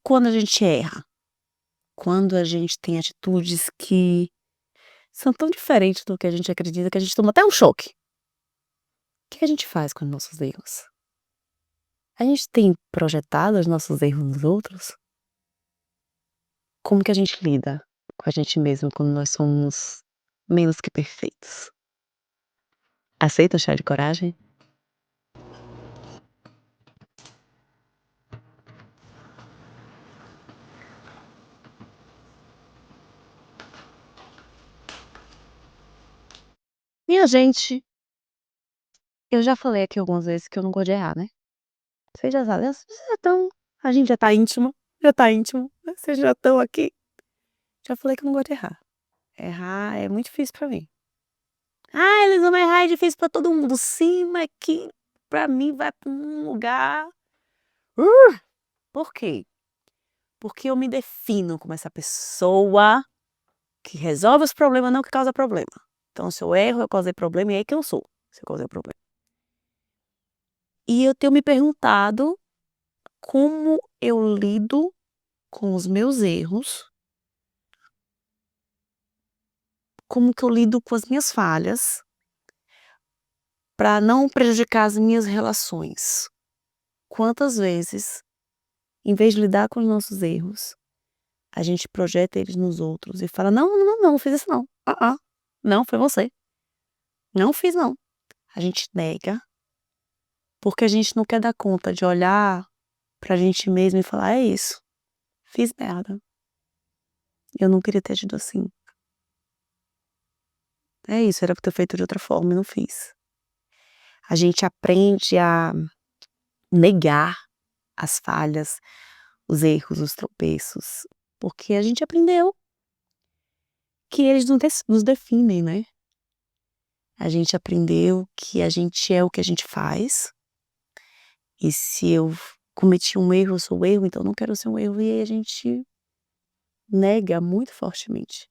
quando a gente erra? Quando a gente tem atitudes que são tão diferentes do que a gente acredita que a gente toma até um choque. O que a gente faz com os nossos erros? A gente tem projetado os nossos erros nos outros? Como que a gente lida com a gente mesmo quando nós somos menos que perfeitos? Aceita um chá de coragem? Minha gente, eu já falei aqui algumas vezes que eu não gosto de errar, né? Vocês já sabem, a gente já tá íntimo, né? Vocês já estão aqui. Já falei que eu não gosto de errar. Errar é muito difícil pra mim. Ah, eles vão errar, é difícil pra todo mundo. Sim, mas que pra mim vai pra um lugar. Por quê? Porque eu me defino como essa pessoa que resolve os problemas, não que causa problema. Então, se eu erro, eu causei problema, e é aí que eu sou, se eu causei problema. E eu tenho me perguntado como eu lido com os meus erros, como que eu lido com as minhas falhas, para não prejudicar as minhas relações. Quantas vezes, em vez de lidar com os nossos erros, a gente projeta eles nos outros e fala: não, não, não, não fiz isso não. Não, foi você. Não fiz não. A gente nega, porque a gente não quer dar conta de olhar pra gente mesmo e falar: é isso, fiz merda. Eu não queria ter agido assim. É isso, era pra ter feito de outra forma e não fiz. A gente aprende a negar as falhas, os erros, os tropeços, porque a gente aprendeu que eles nos definem, né? A gente aprendeu que a gente é o que a gente faz, e se eu cometi um erro, eu sou o erro, então eu não quero ser um erro, e aí a gente nega muito fortemente.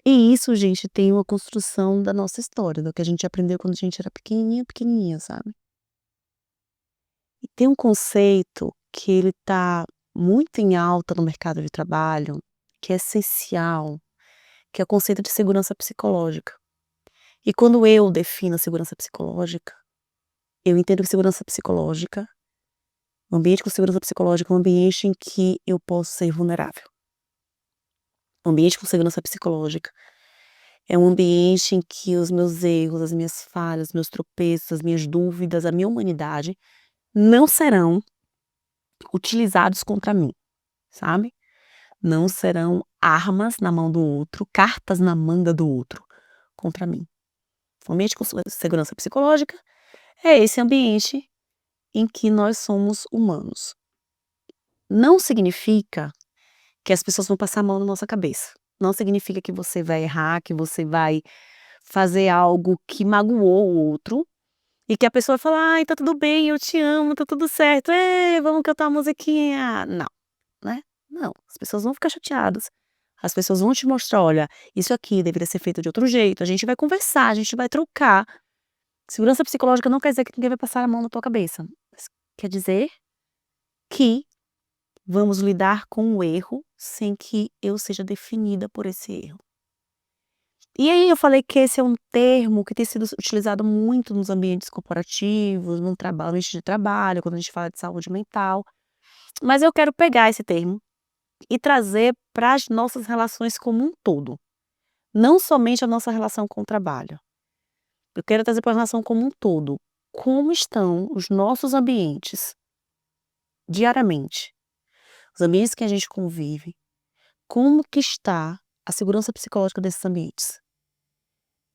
E isso, gente, tem uma construção da nossa história, do que a gente aprendeu quando a gente era pequenininha, pequenininha, sabe? E tem um conceito que ele tá muito em alta no mercado de trabalho, que é essencial, que é o conceito de segurança psicológica. E quando eu defino a segurança psicológica, eu entendo que segurança psicológica, um ambiente com segurança psicológica é um ambiente em que eu posso ser vulnerável. Um ambiente com segurança psicológica é um ambiente em que os meus erros, as minhas falhas, meus tropeços, as minhas dúvidas, a minha humanidade não serão utilizados contra mim, sabe? Não serão armas na mão do outro, cartas na manga do outro contra mim. O ambiente com segurança psicológica é esse ambiente em que nós somos humanos. Não significa que as pessoas vão passar a mão na nossa cabeça. Não significa que você vai errar, que você vai fazer algo que magoou o outro e que a pessoa vai falar: ai, tá tudo bem, eu te amo, tá tudo certo, vamos cantar uma musiquinha. Não, né? Não, as pessoas vão ficar chateadas. As pessoas vão te mostrar: olha, isso aqui deveria ser feito de outro jeito. A gente vai conversar, a gente vai trocar. Segurança psicológica não quer dizer que ninguém vai passar a mão na tua cabeça. Quer dizer que vamos lidar com o erro sem que eu seja definida por esse erro. E aí eu falei que esse é um termo que tem sido utilizado muito nos ambientes corporativos, no ambiente de trabalho, quando a gente fala de saúde mental. Mas eu quero pegar esse termo e trazer para as nossas relações como um todo. Não somente a nossa relação com o trabalho. Eu quero trazer para a relação como um todo. Como estão os nossos ambientes diariamente? Os ambientes que a gente convive. Como que está a segurança psicológica desses ambientes?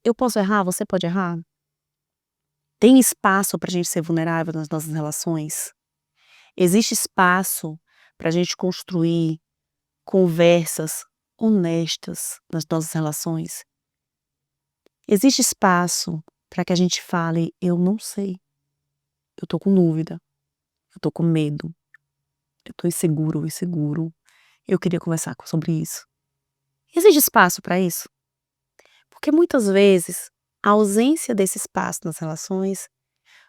Eu posso errar? Você pode errar? Tem espaço para a gente ser vulnerável nas nossas relações? Existe espaço para a gente construir conversas honestas nas nossas relações? Existe espaço para que a gente fale: eu não sei, eu tô com dúvida, eu tô com medo, eu tô inseguro ou inseguro, eu queria conversar sobre isso. Existe espaço para isso? Porque muitas vezes a ausência desse espaço nas relações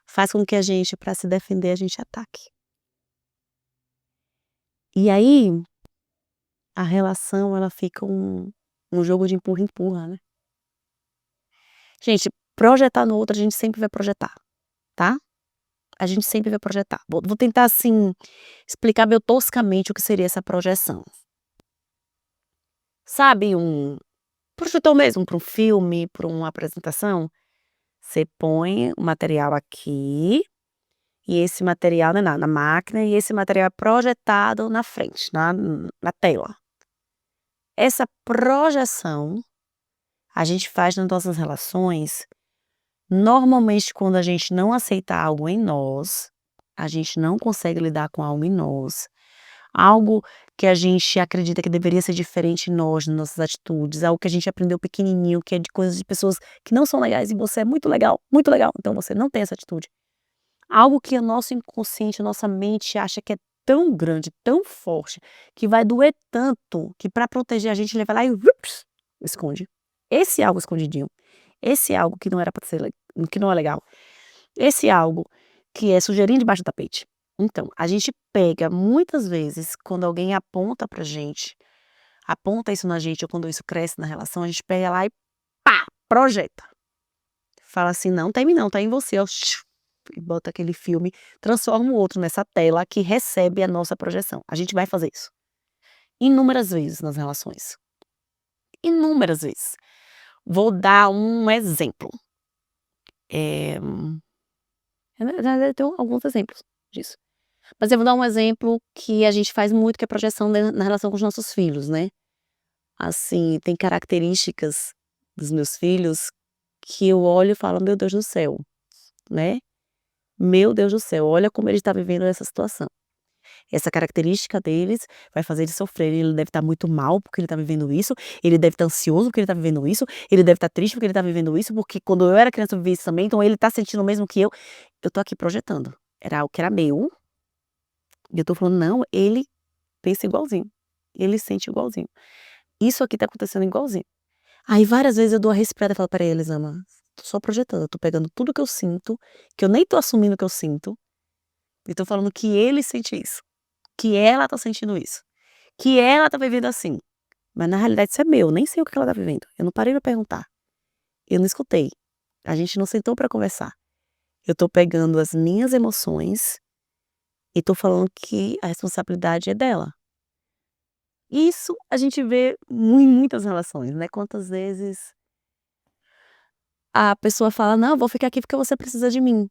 faz com que a gente, para se defender, a gente ataque. E aí, a relação ela fica um jogo de empurra-empurra, né. Gente, projetar no outro a gente sempre vai projetar, tá. A gente sempre vai projetar. Vou tentar, assim, explicar meio toscamente o que seria essa projeção. Sabe projetor mesmo para um filme, para uma apresentação? Você põe o material aqui, e esse material, né, na máquina, e esse material é projetado na frente, na tela. Essa projeção, a gente faz nas nossas relações, normalmente quando a gente não aceita algo em nós, a gente não consegue lidar com algo em nós, algo que a gente acredita que deveria ser diferente em nós, nas nossas atitudes, algo que a gente aprendeu pequenininho, que é de coisas de pessoas que não são legais e você é muito legal, então você não tem essa atitude. Algo que o nosso inconsciente, a nossa mente acha que é tão grande, tão forte, que vai doer tanto, que para proteger a gente ele vai lá e ups, esconde. Esse algo escondidinho, esse algo que não era para ser que não é legal, esse algo que é sujeirinha debaixo do tapete. Então, a gente pega muitas vezes quando alguém aponta pra gente, aponta isso na gente ou quando isso cresce na relação, a gente pega lá e pá, projeta. Fala assim: "Não tá em mim não, tá em você", ó, e bota aquele filme, transforma o outro nessa tela que recebe a nossa projeção. A gente vai fazer isso inúmeras vezes nas relações, inúmeras vezes. Vou dar um exemplo, eh, na verdade eu tenho alguns exemplos disso, mas eu vou dar um exemplo que a gente faz muito, que é projeção na relação com os nossos filhos, né. Assim, tem características dos meus filhos que eu olho e falo: "Meu Deus do céu", né. Meu Deus do céu, olha como ele está vivendo essa situação. Essa característica deles vai fazer ele sofrer, ele deve estar muito mal porque ele está vivendo isso, ele deve estar ansioso porque ele está vivendo isso, ele deve estar triste porque ele está vivendo isso, porque quando eu era criança eu vivi isso também, então ele está sentindo o mesmo que eu. Eu tô aqui projetando. Era algo que era meu, e eu tô falando: "Não, ele pensa igualzinho, ele sente igualzinho. Isso aqui tá acontecendo igualzinho". Aí várias vezes eu dou a respirada e falo: "Espera aí, Elisama, tô só projetando, eu tô pegando tudo que eu sinto, que eu nem tô assumindo que eu sinto, e tô falando que ele sente isso, que ela tá sentindo isso, que ela tá vivendo assim, mas na realidade isso é meu, nem sei o que ela tá vivendo, eu não parei pra perguntar, eu não escutei, a gente não sentou pra conversar. Eu tô pegando as minhas emoções e tô falando que a responsabilidade é dela". Isso a gente vê em muitas relações, né, quantas vezes a pessoa fala: "Não, eu vou ficar aqui porque você precisa de mim".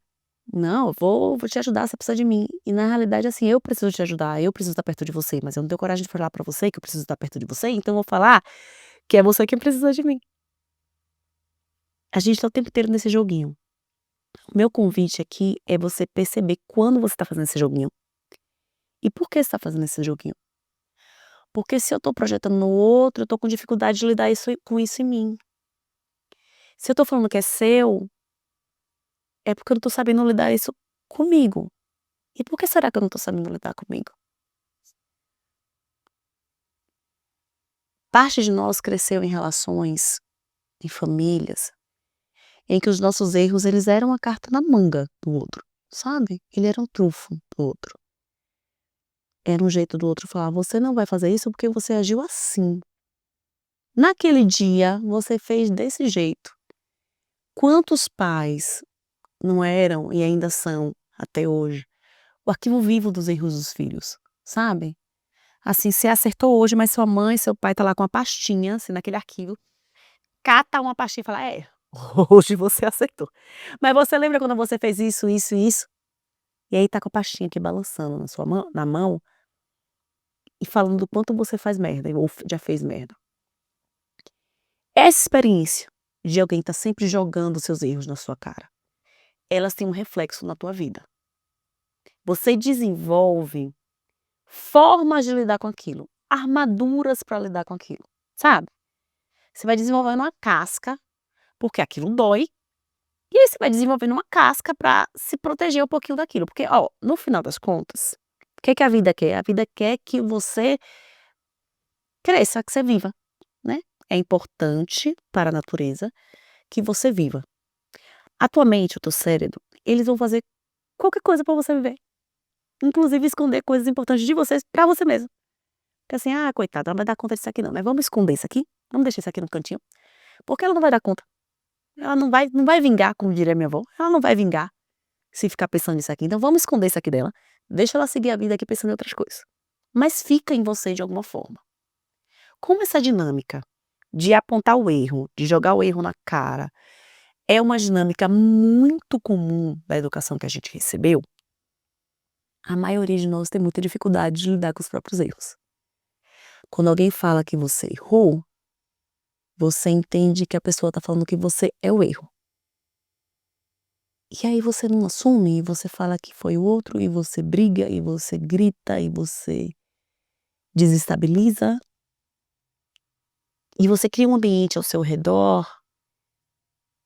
"Não, eu vou te ajudar, você precisa de mim". E na realidade, assim, eu preciso te ajudar, eu preciso estar perto de você, mas eu não tenho coragem de falar pra você que eu preciso estar perto de você, então eu vou falar que é você quem precisa de mim. A gente tá o tempo inteiro nesse joguinho. O meu convite aqui é você perceber quando você tá fazendo esse joguinho e por que você tá fazendo esse joguinho. Porque se eu tô projetando no outro, eu tô com dificuldade de lidar com isso em mim. Se eu tô falando que é seu, é porque eu não tô sabendo lidar isso comigo. E por que será que eu não tô sabendo lidar comigo? Parte de nós cresceu em relações, em famílias, em que os nossos erros eles eram a carta na manga do outro, sabe? Ele era um trunfo do outro. Era um jeito do outro falar: "Você não vai fazer isso porque você agiu assim. Naquele dia você fez desse jeito". Quantos pais não eram e ainda são, até hoje, o arquivo vivo dos erros dos filhos, sabe? Assim, você acertou hoje, mas sua mãe, seu pai tá lá com a pastinha, assim, naquele arquivo, cata uma pastinha e fala: "É, hoje você acertou. Mas você lembra quando você fez isso, isso e isso?". E aí tá com a pastinha aqui balançando na sua mão na mão e falando do quanto você faz merda ou já fez merda. Essa experiência de alguém estar sempre jogando seus erros na sua cara, elas têm um reflexo na tua vida. Você desenvolve formas de lidar com aquilo, armaduras para lidar com aquilo, sabe? Você vai desenvolvendo uma casca, porque aquilo dói, e aí você vai desenvolvendo uma casca para se proteger um pouquinho daquilo, porque, ó, no final das contas, o que que a vida quer? A vida quer que você cresça, que você viva, né. É importante para a natureza que você viva. A tua mente, o teu cérebro, eles vão fazer qualquer coisa para você viver. inclusive esconder coisas importantes de vocês pra você mesmo. Porque assim: "Ah, coitada, ela não vai dar conta disso aqui não, mas vamos esconder isso aqui, vamos deixar isso aqui no cantinho, porque ela não vai dar conta, ela não vai vingar, como diria minha avó, ela não vai vingar se ficar pensando nisso aqui, então vamos esconder isso aqui dela, deixa ela seguir a vida aqui pensando em outras coisas". Mas fica em você de alguma forma. Como essa dinâmica de apontar o erro, de jogar o erro na cara, é uma dinâmica muito comum da educação que a gente recebeu, a maioria de nós tem muita dificuldade de lidar com os próprios erros. Quando alguém fala que você errou, você entende que a pessoa está falando que você é o erro. E aí você não assume, e você fala que foi o outro, e você briga, e você grita, e você desestabiliza, e você cria um ambiente ao seu redor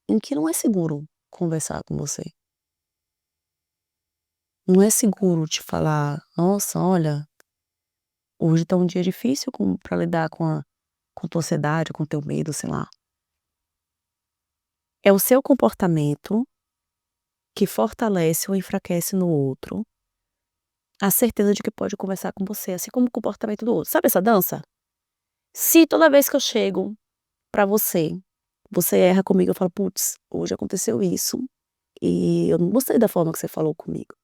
em que não é seguro conversar com você. Não é seguro te falar: "Nossa, olha, hoje tá um dia difícil pra lidar com tua ansiedade, com teu medo", sei lá. É o seu comportamento que fortalece ou enfraquece no outro a certeza de que pode conversar com você, assim como o comportamento do outro. Sabe essa dança? Se toda vez que eu chego pra você, você erra comigo, eu falo: "Putz, hoje aconteceu isso, e eu não gostei da forma que você falou comigo".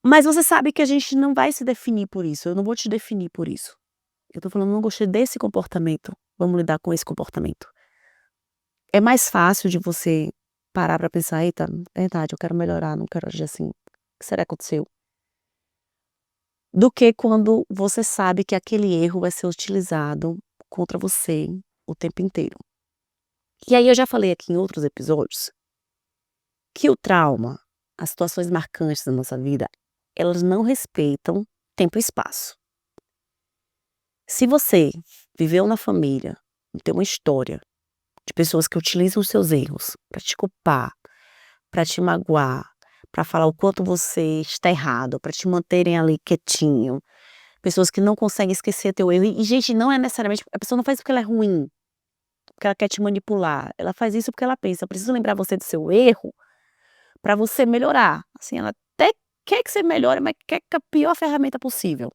Mas você sabe que a gente não vai se definir por isso, eu não vou te definir por isso. Eu tô falando: "Não gostei desse comportamento, vamos lidar com esse comportamento". É mais fácil de você parar pra pensar: "Eita, verdade, eu quero melhorar, não quero agir assim. O que será que aconteceu?", do que quando você sabe que aquele erro vai ser utilizado contra você o tempo inteiro. E aí eu já falei aqui em outros episódios que o trauma, as situações marcantes da nossa vida, elas não respeitam tempo e espaço. Se você viveu na família, tem uma história de pessoas que utilizam os seus erros pra te culpar, pra te magoar, pra falar o quanto você está errado, pra te manterem ali quietinho, pessoas que não conseguem esquecer teu erro e gente, não é necessariamente a pessoa não faz porque ela é ruim, porque ela quer te manipular, ela faz isso porque ela pensa: "Eu preciso lembrar você do seu erro pra você melhorar", assim, ela até quer que você melhore, mas quer com a pior ferramenta possível.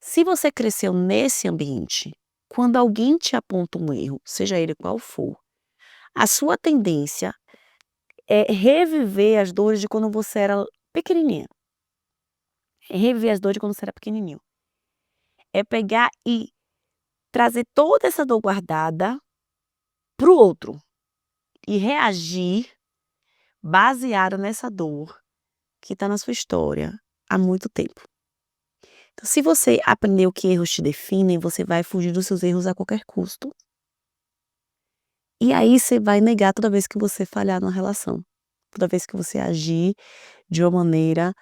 Se você cresceu nesse ambiente, quando alguém te aponta um erro, seja ele qual for, a sua tendência é reviver as dores de quando você era pequenininha, é reviver as dores de quando você era pequenininho. É pegar e trazer toda essa dor guardada para o outro e reagir baseado nessa dor que está na sua história há muito tempo. Então, se você aprendeu que erros te definem, você vai fugir dos seus erros a qualquer custo. E aí você vai negar toda vez que você falhar numa relação, toda vez que você agir de uma maneira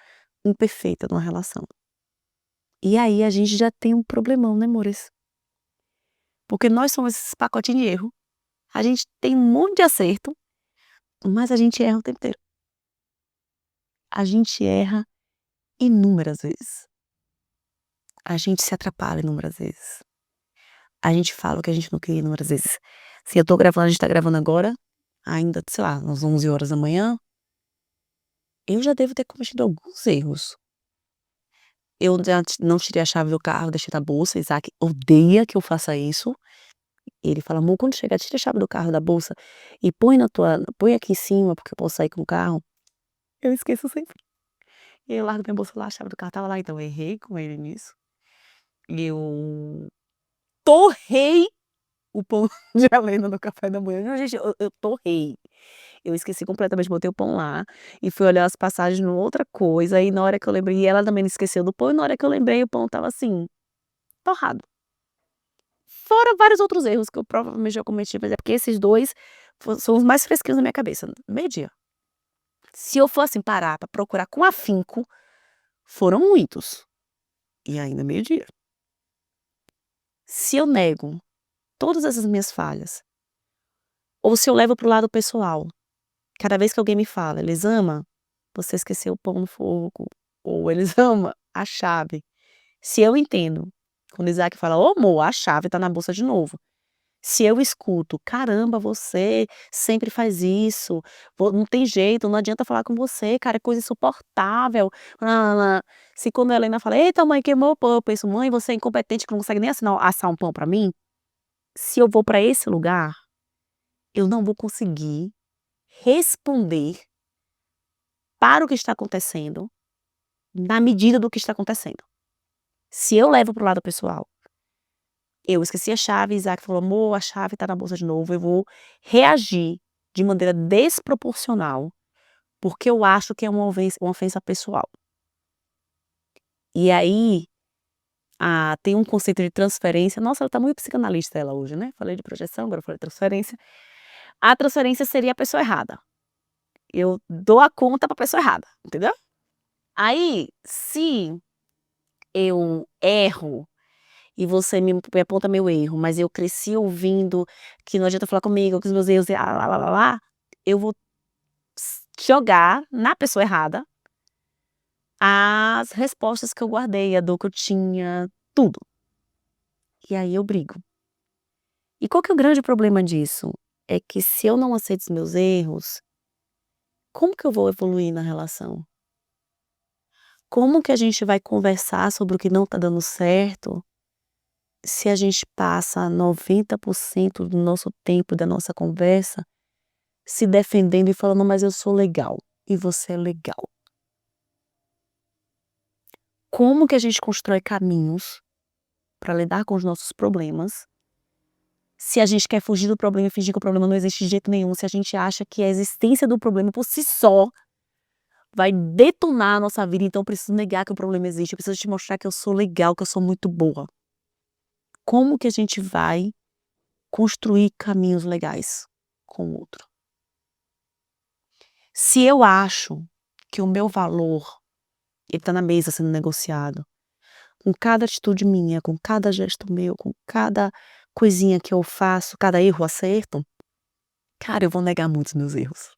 imperfeita numa relação. E aí a gente já tem um problemão, né, amores? Porque nós somos esses pacotinhos de erro, a gente tem um monte de acerto, mas a gente erra o tempo inteiro. A gente erra inúmeras vezes. A gente se atrapalha inúmeras vezes. A gente fala o que a gente não queria inúmeras vezes. Se eu tô gravando, a gente tá gravando agora, ainda, sei lá, às 11 horas da manhã, eu já devo ter cometido alguns erros. Eu já não tirei a chave do carro, deixei na bolsa, Isaac odeia que eu faça isso. Ele fala: "Amor, quando chegar, tira a chave do carro da bolsa e põe aqui em cima, porque eu posso sair com o carro". Eu esqueço sempre. E eu largo minha bolsa lá, a chave do carro estava lá, então eu errei com ele nisso. E eu torrei o pão de avena no café da manhã. Não, gente, eu torrei. Eu esqueci completamente, botei o pão lá e fui olhar as passagens numa outra coisa, e na hora que eu lembrei e ela também não esqueceu do pão, e na hora que eu lembrei o pão estava assim, torrado. Fora vários outros erros que eu provavelmente já cometi, mas é porque esses 2 são os mais fresquinhos na minha cabeça, meio-dia. Se eu for, assim, parar pra procurar com afinco, foram muitos, e ainda meio-dia. Se eu nego todas essas minhas falhas, ou se eu levo para o lado pessoal, cada vez que alguém me fala: "Elisama, você esqueceu o pão no fogo", ou "Elisama, a chave". Se eu entendo, quando o Isaac fala: "Ô amor, a chave tá na bolsa de novo", Se eu escuto: "Caramba, você sempre faz isso, não tem jeito, não adianta falar com você, cara, é coisa insuportável, nã-nã-nã". Se quando a Helena fala: "Eita mãe, queimou o pão", eu penso: "Mãe, você é incompetente que não consegue nem assar um pão pra mim". Se eu vou pra esse lugar, eu não vou conseguir responder para o que está acontecendo, na medida do que está acontecendo. Se eu levo para o lado pessoal, eu esqueci a chave, Isaac falou: "Amor, a chave tá na bolsa de novo", eu vou reagir de maneira desproporcional, porque eu acho que é uma ofensa pessoal. E aí, tem um conceito de transferência, nossa, ela tá muito psicanalista ela hoje, né, falei de projeção, agora falei de transferência. A transferência seria a pessoa errada, eu dou a conta pra pessoa errada, entendeu? Aí, se eu erro e você me aponta meu erro, mas eu cresci ouvindo que não adianta falar comigo, que os meus erros eu vou jogar na pessoa errada as respostas que eu guardei, a dor que eu tinha, tudo. E aí eu brigo. E qual que é o grande problema disso? É que se eu não aceito os meus erros, como que eu vou evoluir na relação? Como que a gente vai conversar sobre o que não tá dando certo, se a gente passa 90% do nosso tempo, da nossa conversa, se defendendo e falando: "Mas eu sou legal, e você é legal". Como que a gente constrói caminhos para lidar com os nossos problemas, se a gente quer fugir do problema e fingir que o problema não existe de jeito nenhum, se a gente acha que a existência do problema por si só vai detonar a nossa vida, então eu preciso negar que o problema existe, eu preciso te mostrar que eu sou legal, que eu sou muito boa. Como que a gente vai construir caminhos legais com o outro? Se eu acho que o meu valor, ele tá na mesa sendo negociado, com cada atitude minha, com cada gesto meu, com cada coisinha que eu faço, cada erro, acerto, cara, eu vou negar muitos meus erros.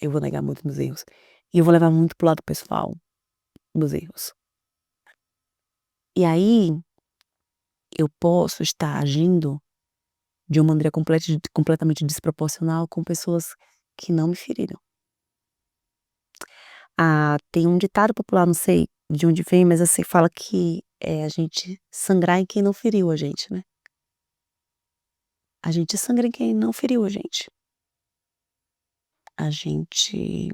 Eu vou negar muito meus erros. E eu vou levar muito para o lado pessoal, meus erros. E aí, eu posso estar agindo de uma maneira completamente desproporcional com pessoas que não me feriram. Tem um ditado popular, não sei de onde vem, mas assim, fala que é a gente sangrar em quem não feriu a gente, né. A gente sangra em quem não feriu a gente. A gente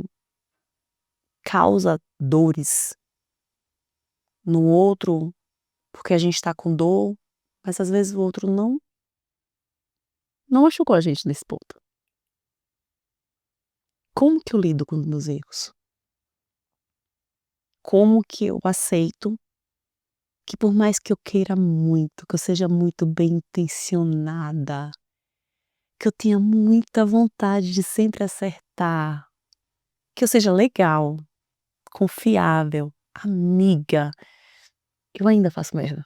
causa dores no outro, porque a gente tá com dor, mas às vezes o outro não machucou a gente nesse ponto. Como que eu lido com os meus erros? Como que eu aceito que por mais que eu queira muito, que eu seja muito bem-intencionada, que eu tenha muita vontade de sempre acertar, que eu seja legal, confiável, amiga, eu ainda faço merda.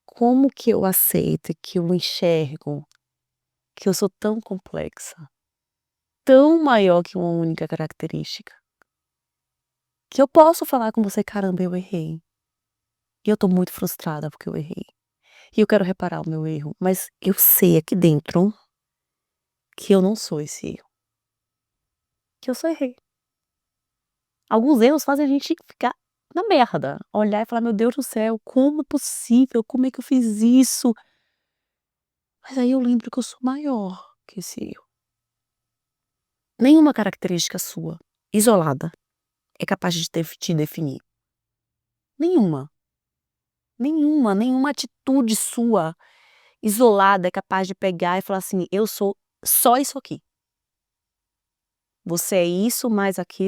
Como que eu aceito e que eu enxergo que eu sou tão complexa, tão maior que uma única característica, que eu posso falar com você: "Caramba, eu errei, e eu tô muito frustrada porque eu errei, e eu quero reparar o meu erro", mas eu sei aqui dentro que eu não sou esse erro, que eu só errei. Alguns erros fazem a gente ficar na merda, olhar e falar: "Meu Deus do céu, como é possível? Como é que eu fiz isso?". Mas aí eu lembro que eu sou maior que esse erro. Nenhuma característica sua, isolada, é capaz de te definir. Nenhuma, nenhuma atitude sua isolada é capaz de pegar e falar assim: "Eu sou só isso aqui. Você é isso, mais aquilo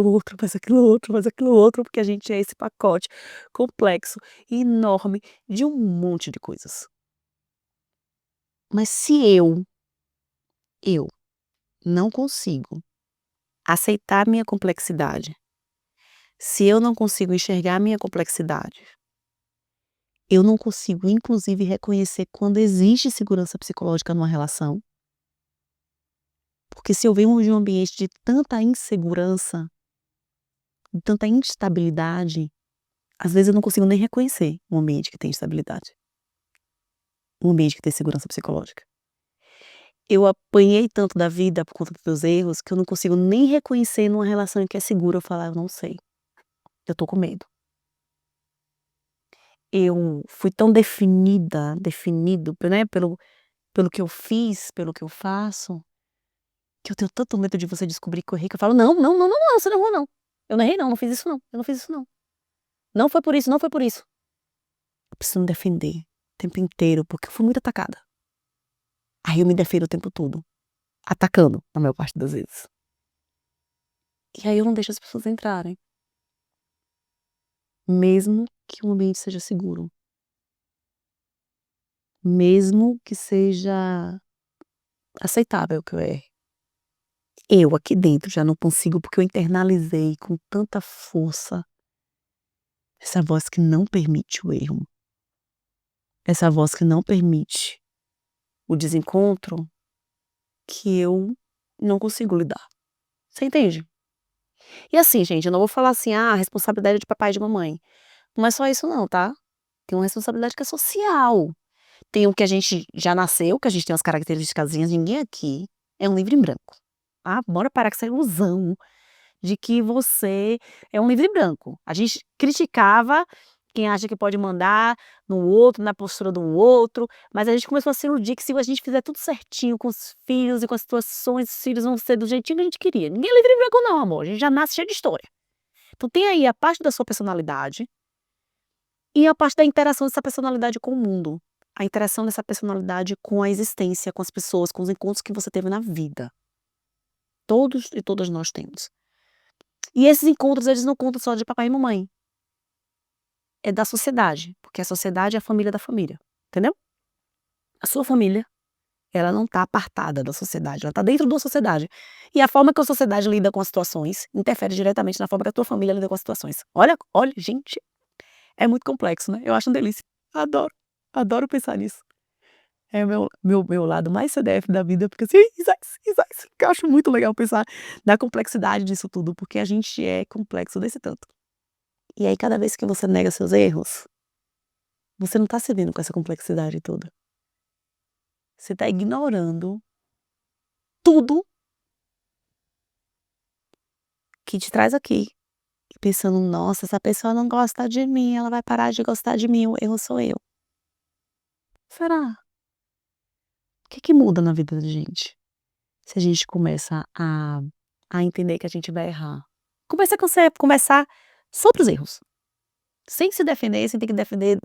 outro, mais aquilo outro, mais aquilo outro", porque a gente é esse pacote complexo e enorme de um monte de coisas. Mas se eu não consigo aceitar minha complexidade, se eu não consigo enxergar minha complexidade, eu não consigo inclusive reconhecer quando existe segurança psicológica numa relação, porque se eu venho de um ambiente de tanta insegurança, de tanta instabilidade, Às vezes eu não consigo nem reconhecer um ambiente que tem estabilidade, um ambiente que tem segurança psicológica. Eu apanhei tanto da vida por conta dos meus erros, que eu não consigo nem reconhecer numa relação em que é segura eu falar: "Eu não sei, eu tô com medo". Eu fui tão definido, né, pelo que eu fiz, pelo que eu faço, que eu tenho tanto medo de você descobrir que eu errei, que eu falo: "Não, não, não, não, não, você não errou não. Eu não errei não, não fiz isso não, eu não fiz isso não. Não foi por isso, não foi por isso". Eu preciso me defender o tempo inteiro, porque eu fui muito atacada. Aí eu me defendo o tempo todo, atacando, na maior parte das vezes. E aí eu não deixo as pessoas entrarem, mesmo que o ambiente seja seguro, mesmo que seja aceitável que eu erre. Eu aqui dentro já não consigo, porque eu internalizei com tanta força essa voz que não permite o erro, essa voz que não permite o desencontro, que eu não consigo lidar. Você entende? E assim, gente, eu não vou falar assim: "Ah, a responsabilidade é de papai e de mamãe". Não é só isso não, tá? Tem uma responsabilidade que é social. Tem o que a gente já nasceu, que a gente tem as característicazinhas, ninguém aqui é um livro em branco, tá? Bora parar com essa ilusão de que você é um livro em branco. A gente criticava quem acha que pode mandar no outro, na postura do outro, mas a gente começou a se iludir que se a gente fizer tudo certinho com os filhos e com as situações, os filhos vão ser do jeitinho que a gente queria. Ninguém é livre em branco não, amor, a gente já nasce cheio de história. Então tem aí a parte da sua personalidade e a parte da interação dessa personalidade com o mundo. A interação dessa personalidade com a existência, com as pessoas, com os encontros que você teve na vida. Todos e todas nós temos. E esses encontros, eles não contam só de papai e mamãe, é da sociedade, porque a sociedade é a família da família, entendeu? A sua família, ela não tá apartada da sociedade, ela tá dentro da sociedade. E a forma que a sociedade lida com as situações interfere diretamente na forma que a tua família lida com as situações. Olha, gente, é muito complexo, né? Eu acho uma delícia. Adoro, adoro pensar nisso. É o meu lado mais CDF da vida, porque assim, isso, que eu acho muito legal pensar na complexidade disso tudo, porque a gente é complexo desse tanto. E aí cada vez que você nega seus erros, você não tá se vendo com essa complexidade toda. Você tá ignorando tudo que te traz aqui, e pensando: "Nossa, essa pessoa não gosta de mim, ela vai parar de gostar de mim, o erro sou eu". Será? O que que muda na vida da gente, se a gente começa a entender que a gente vai errar? Começa com você conversar sobre os erros, sem se defender, sem ter que defender.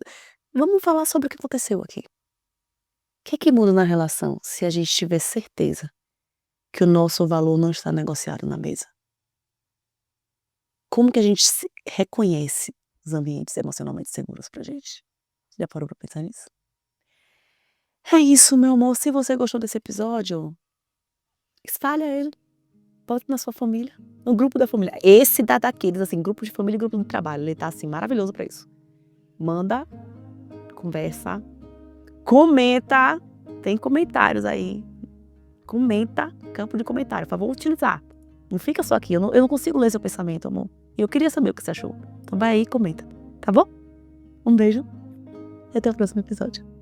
Vamos falar sobre o que aconteceu aqui. O que que muda na relação se a gente tiver certeza que o nosso valor não está negociado na mesa? Como que a gente se reconhece os ambientes emocionalmente seguros pra gente? Já parou pra pensar nisso? É isso, meu amor. Se você gostou desse episódio, espalha ele, bota na sua família, no grupo da família. Esse dá daqueles, assim, grupo de família e grupo do trabalho. Ele tá, assim, maravilhoso pra isso. Manda, conversa, comenta. Tem comentários aí. Comenta, campo de comentário. Por favor, utilizar. Não fica só aqui. Eu não consigo ler seu pensamento, amor. Eu queria saber o que você achou. Então vai aí e comenta. Tá bom? Um beijo e até o próximo episódio.